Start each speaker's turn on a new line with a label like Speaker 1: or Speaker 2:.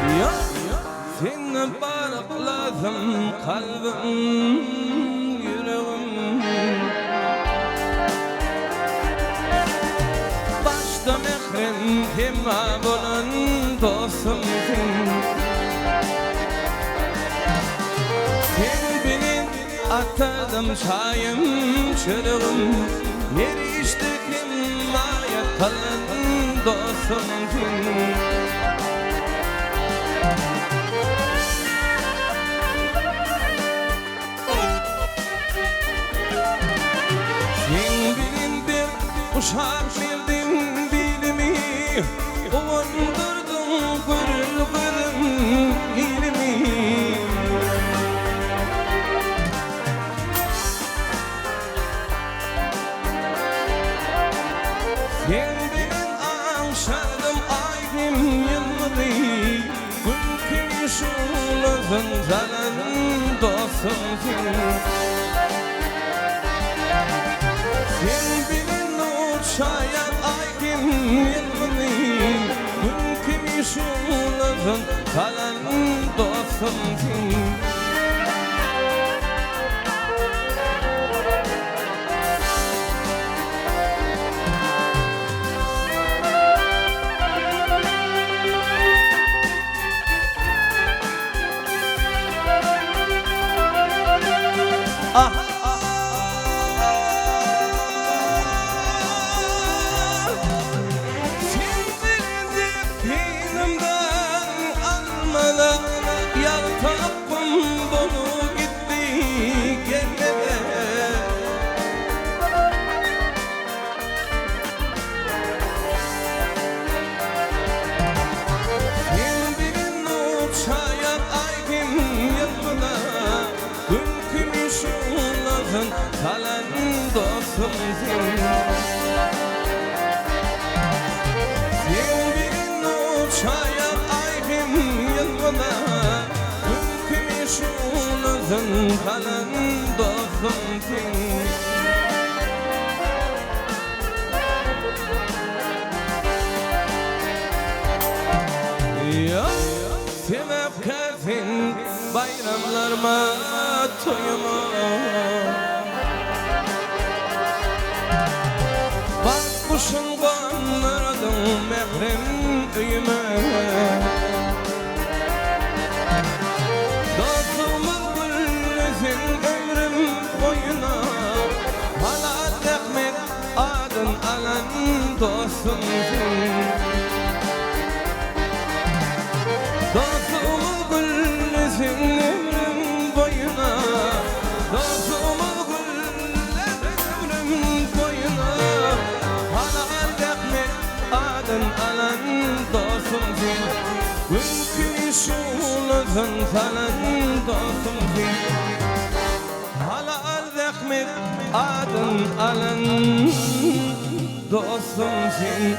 Speaker 1: Ya seni barıkladım kalbim yüreğim Başta mehrim kema bulan dostumsun Sen benim atadım çayım çırığım Yer işte kimaya kalın dostumsun Uşak bildim dilimi Uvandırdım kırıl kırım ilimi Sen benim akşardım aydım yılmadı Gülkün şulazın zalan dostumsun Sen benim şayet aygın yılmını Mümkün şunların kalan dostumsun Ah kalan dostumsun Sen bir uçaya aygın yanına Mümkün şunuzun kalan dostumsun Ya sebep kafin bayramlarıma toyuma Kuşun konradım mehrim üyüme Dostumuz güllesin ömrüm boyuna Hala Ahmet adın alan dostumsun Dostumuz güllesin ömrüm boyuna Dostumuz güllesin ömrüm boyuna adın alan dostumsun Mümkün şunuzun falan dostumsun Hala Ahmet adın alan dostumsun